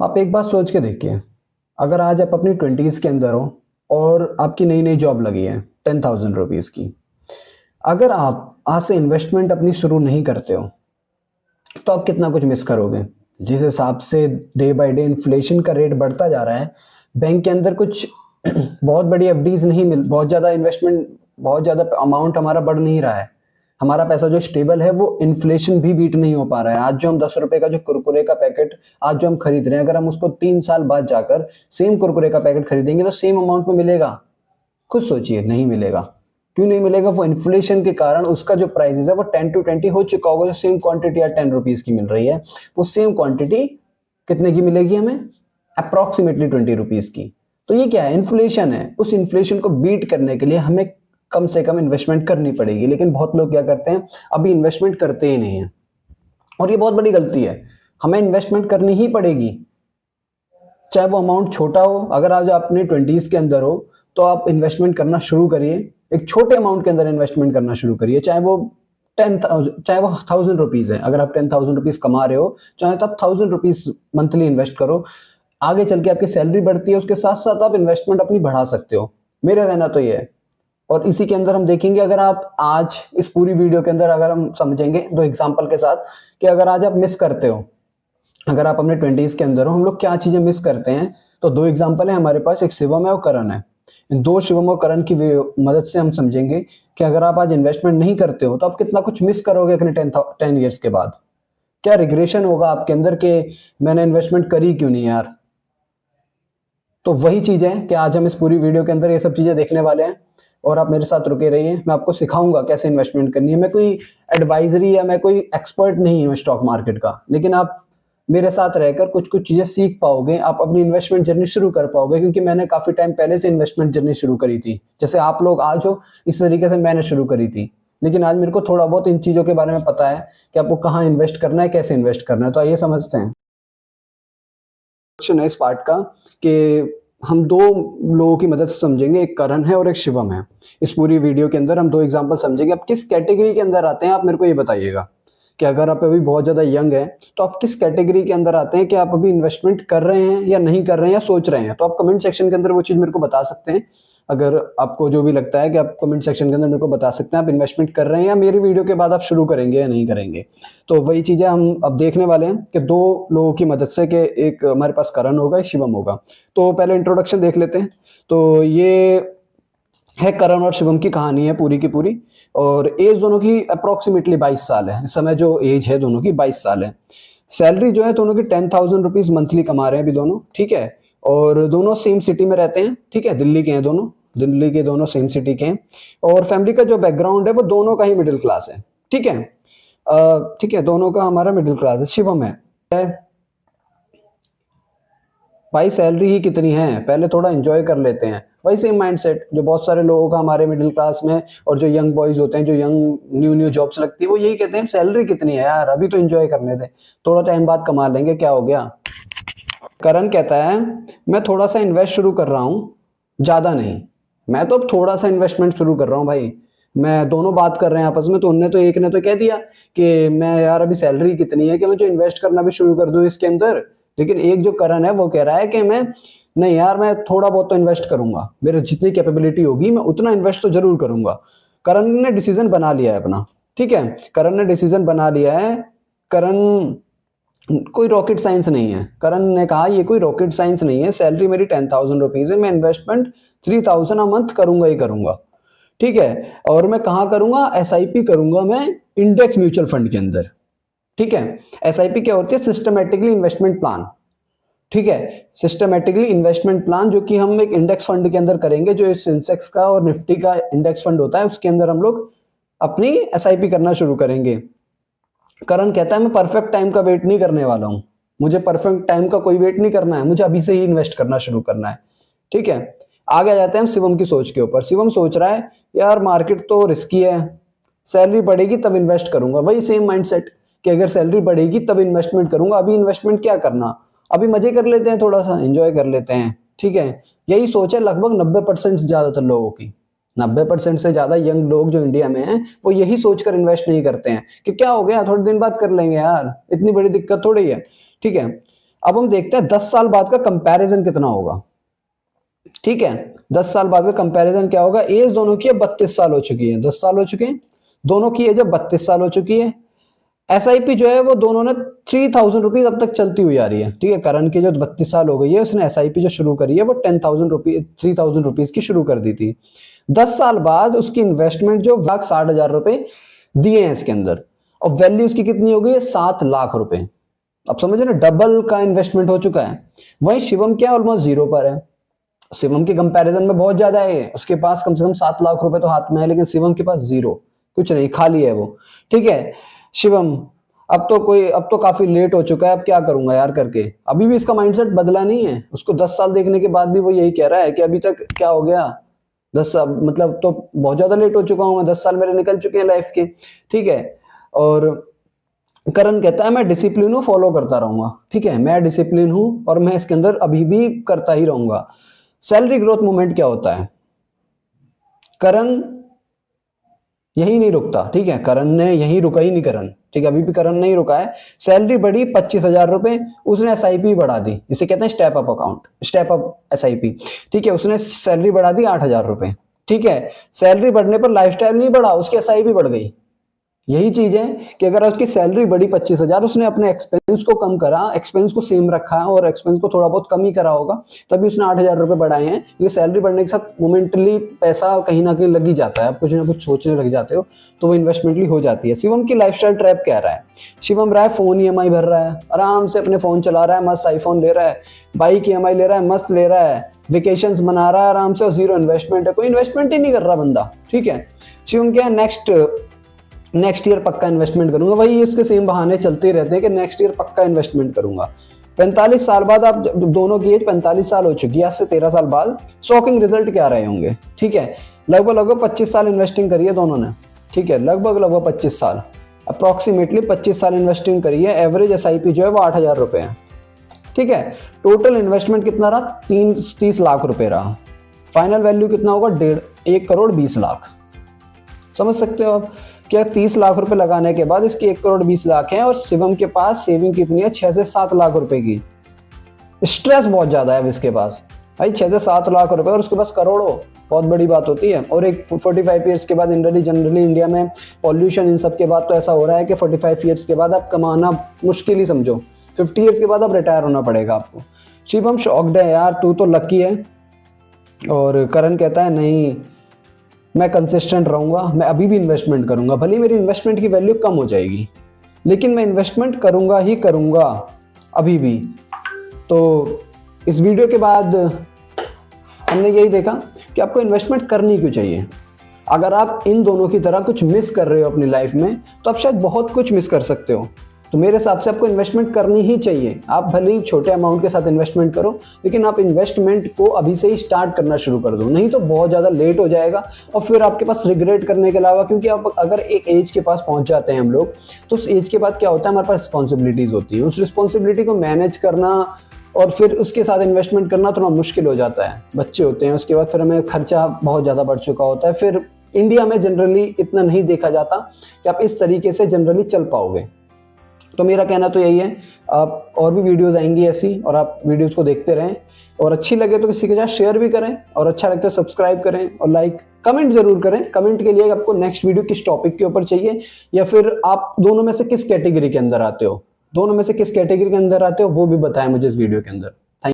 आप एक बात सोच के देखिए, अगर आज आप अपनी 20s के अंदर हो और आपकी नई नई जॉब लगी है 10,000 रुपीज़ की। अगर आप आज से इन्वेस्टमेंट अपनी शुरू नहीं करते हो तो आप कितना कुछ मिस करोगे। जिस हिसाब से डे बाय डे इन्फ्लेशन का रेट बढ़ता जा रहा है, बैंक के अंदर कुछ बहुत बड़ी एफडीज नहीं मिल, बहुत ज़्यादा इन्वेस्टमेंट, बहुत ज़्यादा अमाउंट हमारा बढ़ नहीं रहा है। हमारा पैसा जो स्टेबल है वो इन्फ्लेशन भी बीट नहीं हो पा रहा है। आज जो हम 10 रुपए का जो कुरकुरे का पैकेट आज जो हम खरीद रहे हैं, अगर हम उसको 3 साल बाद जाकर सेम कुरकुरे का पैकेट खरीदेंगे तो सेम अमाउंट में मिलेगा? खुद सोचिए, नहीं मिलेगा। क्यों नहीं मिलेगा? वो इन्फ्लेशन के कारण उसका जो प्राइस है वो 10 to 20 हो चुका होगा। जो सेम क्वांटिटी आज 10 रुपीज की मिल रही है, वो सेम क्वांटिटी कितने की मिलेगी हमें? अप्रोक्सीमेटली 20 रुपीज की। तो ये क्या है? इन्फ्लेशन है। उस इन्फ्लेशन को बीट करने के लिए हमें कम से कम इन्वेस्टमेंट करनी पड़ेगी, लेकिन बहुत लोग क्या करते हैं, अभी इन्वेस्टमेंट करते ही नहीं है, और ये बहुत बड़ी गलती है। हमें इन्वेस्टमेंट करनी ही पड़ेगी, चाहे वो अमाउंट छोटा हो। अगर आज आप अपने 20s के अंदर हो तो आप इन्वेस्टमेंट करना शुरू करिए। एक छोटे अमाउंट के अंदर इन्वेस्टमेंट करना शुरू करिए, चाहे वो 1,000 रुपीज है। अगर आप 10,000 रुपीज कमा रहे हो, चाहे तो आप 1,000 रुपीज मंथली इन्वेस्ट करो। आगे चल के आपकी सैलरी बढ़ती है, उसके साथ साथ आप इन्वेस्टमेंट अपनी बढ़ा सकते हो। मेरा कहना तो ये है। और इसी के अंदर हम देखेंगे, अगर आप आज इस पूरी वीडियो के अंदर अगर हम समझेंगे दो एग्जाम्पल के साथ, कि अगर आज आप मिस करते हो, अगर आप अपने 20s के अंदर हो, हम लोग क्या चीजें मिस करते हैं। तो दो एग्जांपल है हमारे पास, एक शिवम है और करण है। इन दो शिवम और करण की मदद से हम समझेंगे कि अगर आप आज इन्वेस्टमेंट नहीं करते हो तो आप कितना कुछ मिस करोगे अपने 10 ईयर्स के बाद। क्या रिग्रेशन होगा आपके अंदर कि मैंने इन्वेस्टमेंट करी क्यों नहीं यार। तो वही चीज है कि आज हम इस पूरी वीडियो के अंदर ये सब चीजें देखने वाले हैं, और आप मेरे साथ रुके रहिए। मैं आपको सिखाऊंगा कैसे इन्वेस्टमेंट करनी है। मैं कोई एडवाइजरी या मैं कोई एक्सपर्ट नहीं हूँ स्टॉक मार्केट का, लेकिन आप मेरे साथ रहकर कुछ कुछ चीजें सीख पाओगे, आप अपनी इन्वेस्टमेंट जर्नी शुरू कर पाओगे। क्योंकि मैंने काफी टाइम पहले से इन्वेस्टमेंट जर्नी शुरू करी थी, जैसे आप लोग आज हो इस तरीके से मैंने शुरू करी थी। लेकिन आज मेरे को थोड़ा बहुत इन चीजों के बारे में पता है कि आपको कहाँ इन्वेस्ट करना है, कैसे इन्वेस्ट करना है। तो आइए समझते हैं। क्वेश्चन है इस पार्ट का कि हम दो लोगों की मदद से समझेंगे, एक करण है और एक शिवम है। इस पूरी वीडियो के अंदर हम दो एग्जांपल समझेंगे। आप किस कैटेगरी के अंदर आते हैं, आप मेरे को ये बताइएगा कि अगर आप अभी बहुत ज्यादा यंग हैं तो आप किस कैटेगरी के अंदर आते हैं, कि आप अभी इन्वेस्टमेंट कर रहे हैं या नहीं कर रहे हैं या सोच रहे हैं। तो आप कमेंट सेक्शन के अंदर वो चीज मेरे को बता सकते हैं। अगर आपको जो भी लगता है कि आप कमेंट सेक्शन के अंदर मेरे को बता सकते हैं आप इन्वेस्टमेंट कर रहे हैं, या मेरी वीडियो के बाद आप शुरू करेंगे या नहीं करेंगे। तो वही चीजें हम अब देखने वाले हैं कि दो लोगों की मदद से, कि एक हमारे पास करण होगा, एक शिवम होगा। तो पहले इंट्रोडक्शन देख लेते हैं। तो ये है करण और शिवम की कहानी है पूरी की पूरी, और एज दोनों की अप्रोक्सीमेटली 22 साल है। इस समय जो एज है दोनों की 22 साल है। सैलरी जो है दोनों की 10,000 रुपीज मंथली कमा रहे हैं अभी दोनों, ठीक है। और दोनों सेम सिटी में रहते हैं, ठीक है। दिल्ली के हैं दोनों, दिल्ली के दोनों सेम सिटी के हैं। और फैमिली का जो बैकग्राउंड है वो दोनों का ही मिडिल क्लास है, ठीक है। ठीक है, दोनों का हमारा मिडिल क्लास है। शिवम है भाई, सैलरी ही कितनी है, पहले थोड़ा एंजॉय कर लेते हैं। वही सेम माइंडसेट जो बहुत सारे लोगों का हमारे मिडिल क्लास में, और जो यंग बॉयज होते हैं, जो यंग न्यू न्यू जॉब्स लगती है, वो यही कहते हैं सैलरी कितनी है यार, अभी तो एंजॉय करने दे, थोड़ा टाइम बाद कमा लेंगे, क्या हो गया। करण कहता है मैं थोड़ा सा इन्वेस्ट शुरू कर रहा हूँ, ज्यादा नहीं। मैं तो अब थोड़ा सा इन्वेस्टमेंट शुरू कर रहा हूँ भाई। मैं दोनों बात कर रहे हैं आपस में, तो उनने तो, एक ने तो कह दिया कि मैं यार अभी सैलरी कितनी है कि मैं जो इन्वेस्ट करना भी शुरू कर दूं इसके अंदर। लेकिन एक जो करण है वो कह रहा है कि मैं नहीं यार, मैं थोड़ा बहुत तो इन्वेस्ट करूंगा, मेरे जितनी कैपेबिलिटी होगी मैं उतना इन्वेस्ट तो जरूर करूंगा। करण ने डिसीजन बना लिया है अपना, ठीक है। करण ने डिसीजन बना लिया है। करण कोई रॉकेट साइंस नहीं है। करण ने कहा ये कोई रॉकेट साइंस नहीं है, सैलरी मेरी 10,000 रुपीज है, मैं इन्वेस्टमेंट 3,000 अ मंथ करूंगा ही करूंगा, ठीक है। और मैं कहाँ करूंगा? एसआईपी करूंगा मैं, इंडेक्स म्यूचुअल फंड के अंदर, ठीक है। एसआईपी क्या होती है? सिस्टमेटिकली इन्वेस्टमेंट प्लान, ठीक है। सिस्टमेटिकली इन्वेस्टमेंट प्लान, जो कि हम एक इंडेक्स फंड के अंदर करेंगे, जो सेंसेक्स का और निफ्टी का इंडेक्स फंड होता है, उसके अंदर हम लोग अपनी एसआईपी करना शुरू करेंगे। करण कहता है मैं परफेक्ट टाइम का वेट नहीं करने वाला हूं, मुझे परफेक्ट टाइम का कोई वेट नहीं करना है, मुझे अभी से ही इन्वेस्ट करना शुरू करना है, ठीक है। आगे आ जाते हैं हम शिवम की सोच के ऊपर। शिवम सोच रहा है यार मार्केट तो रिस्की है, सैलरी बढ़ेगी तब इन्वेस्ट करूंगा। वही सेम माइंडसेट कि अगर सैलरी बढ़ेगी तब इन्वेस्टमेंट करूंगा, अभी इन्वेस्टमेंट क्या करना, अभी मजे कर लेते हैं, थोड़ा सा एंजॉय कर लेते हैं, ठीक है। यही सोच है लगभग 90% ज्यादातर लोगों की। 90% से ज्यादा यंग लोग जो इंडिया में हैं वो यही सोचकर इन्वेस्ट नहीं करते हैं कि क्या हो गया, थोड़े दिन बाद कर लेंगे यार, इतनी बड़ी दिक्कत थोड़ी है, ठीक है। अब हम देखते हैं 10 साल बाद का कंपैरिजन कितना होगा। ठीक है, 10 साल बाद का कंपैरिजन क्या होगा। एज दोनों की 32 साल हो चुकी है, 10 साल हो चुके हैं, दोनों की एज 32 साल हो चुकी है। एसआईपी जो है वो दोनों ने 3000 रुपीज अब तक चलती हुई आ रही है। ठीक है, करण की जो 32 साल हो गई है, उसने एसआईपी जो शुरू करी है वो 10,000 रुपीज 3000 रुपीज की शुरू कर दी थी। 10 साल बाद उसकी इन्वेस्टमेंट जो 60,000 रुपए दिए हैं इसके अंदर, और वैल्यू उसकी कितनी हो गई है 7 लाख रुपए। अब समझो ना, डबल का इन्वेस्टमेंट हो चुका है। वहीं शिवम क्या ऑलमोस्ट जीरो पर है। शिवम के कंपैरिजन में बहुत ज्यादा है, उसके पास कम से कम 7 लाख रुपए तो हाथ में है, लेकिन शिवम के पास जीरो, कुछ नहीं, खाली है वो। ठीक है, शिवम अब तो काफी लेट हो चुका है, अब क्या करूंगा यार करके, अभी भी इसका माइंडसेट बदला नहीं है। उसको 10 साल देखने के बाद भी वो यही कह रहा है कि अभी तक क्या हो गया, 10 साल मतलब तो बहुत ज्यादा लेट हो चुका हूं मैं, 10 साल मेरे निकल चुके हैं लाइफ के। ठीक है, और करण कहता है मैं डिसिप्लिन हूँ, फॉलो करता रहूंगा। ठीक है, मैं डिसिप्लिन हूं और मैं इसके अंदर अभी भी करता ही रहूंगा। सैलरी ग्रोथ मूवमेंट क्या होता है, करण यही नहीं रुकता। ठीक है, करण ने यही रुका ही नहीं करण। ठीक है, अभी भी करण नहीं रुका है। सैलरी बढ़ी 25,000 रुपए, उसने एसआईपी बढ़ा दी, इसे कहते हैं step up account, step up SIP. ठीक है, उसने सैलरी बढ़ा दी 8,000 रुपए। ठीक है, सैलरी बढ़ने पर लाइफस्टाइल नहीं बढ़ा, उसकी एसआईपी बढ़ गई। यही चीज है कि अगर उसकी सैलरी बढ़ी 25,000, उसने अपने एक्सपेंस को कम करा, एक्सपेंस को सेम रखा है और एक्सपेंस को थोड़ा बहुत कम ही करा होगा, तभी उसने 8,000 रुपए बढ़ाए हैं। ये सैलरी बढ़ने के साथ मोमेंटली पैसा कहीं ना कहीं लग ही जाता है, आप कुछ ना कुछ सोचने लग जाते हो, तो वो इन्वेस्टमेंटली हो जाती है। शिवम की लाइफस्टाइल ट्रैप क्या रहा है, शिवम रहा है फोन ईएमआई भर रहा है, आराम से अपने फोन चला रहा है, मस्त आईफोन ले रहा है, बाइक ईएमआई ले रहा है, मस्त ले रहा है, वेकेशंस मना रहा है आराम से, और जीरो इन्वेस्टमेंट है, कोई इन्वेस्टमेंट ही नहीं कर रहा बंदा। ठीक है, शिवम क्या है, नेक्स्ट ईयर पक्का इन्वेस्टमेंट करूंगा, वही इसके सेम बहाने चलते रहते हैं कि नेक्स्ट ईयर पक्का इन्वेस्टमेंट करूंगा। 45 साल बाद, आप दोनों की एज 45 साल हो चुकी है, आज से 13 साल बाद शॉकिंग रिजल्ट क्या रहे होंगे। ठीक है, लगभग 25 साल इन्वेस्टिंग करी है दोनों ने। ठीक है, लगभग 25 साल, अप्रोक्सीमेटली 25 साल इन्वेस्टिंग करी है। एवरेज एसआईपी जो है वो 8,000 रुपए है। ठीक है, टोटल इन्वेस्टमेंट कितना रहा, 30 लाख रुपए रहा। फाइनल वैल्यू कितना होगा, 1 करोड़ 20 लाख। समझ सकते हो आप, क्या 30 लाख रुपए लगाने के बाद इसकी 1 करोड़ 20 लाख है, और शिवम के पास सेविंग कितनी है, 6 से 7 लाख रुपए की। स्ट्रेस बहुत ज्यादा है अब इसके पास भाई, 6 से 7 लाख रुपए और उसके पास करोड़ों, बहुत बड़ी बात होती है। और एक 45 ईयर्स के बाद जनरली इंडिया में पॉल्यूशन इन सब के बाद तो ऐसा हो रहा है कि 45 ईयर्स के बाद आप कमाना मुश्किल ही समझो, 50 ईयर्स के बाद अब रिटायर होना पड़ेगा आपको। शिवम शॉक्ड है यार, तू तो लकी है। और करण कहता है नहीं, मैं कंसिस्टेंट रहूंगा, मैं अभी भी इन्वेस्टमेंट करूंगा, भले मेरी इन्वेस्टमेंट की वैल्यू कम हो जाएगी, लेकिन मैं इन्वेस्टमेंट करूंगा ही करूंगा अभी भी। तो इस वीडियो के बाद हमने यही देखा कि आपको इन्वेस्टमेंट करनी क्यों चाहिए। अगर आप इन दोनों की तरह कुछ मिस कर रहे हो अपनी लाइफ में, तो आप शायद बहुत कुछ मिस कर सकते हो। तो मेरे हिसाब से आपको इन्वेस्टमेंट करनी ही चाहिए। आप भले ही छोटे अमाउंट के साथ इन्वेस्टमेंट करो, लेकिन आप इन्वेस्टमेंट को अभी से ही स्टार्ट करना शुरू कर दो, नहीं तो बहुत ज़्यादा लेट हो जाएगा और फिर आपके पास रिग्रेट करने के अलावा, क्योंकि आप अगर एक एज के पास पहुंच जाते हैं हम लोग, तो उस एज के बाद क्या होता है, हमारे पास रिस्पॉन्सिबिलिटीज़ होती है। उस रिस्पॉन्सिबिलिटी को मैनेज करना और फिर उसके साथ इन्वेस्टमेंट करना थोड़ा मुश्किल हो जाता है। बच्चे होते हैं, उसके बाद फिर हमें खर्चा बहुत ज़्यादा बढ़ चुका होता है। फिर इंडिया में जनरली इतना नहीं देखा जाता कि आप इस तरीके से जनरली चल पाओगे। तो मेरा कहना तो यही है, आप और भी वीडियोस आएंगी ऐसी, और आप वीडियोस को देखते रहें, और अच्छी लगे तो किसी के साथ शेयर भी करें, और अच्छा लगता है सब्सक्राइब करें, और लाइक कमेंट जरूर करें। कमेंट के लिए आपको नेक्स्ट वीडियो किस टॉपिक के ऊपर चाहिए, या फिर आप दोनों में से किस कैटेगरी के अंदर आते हो, वो भी बताएं मुझे इस वीडियो के अंदर।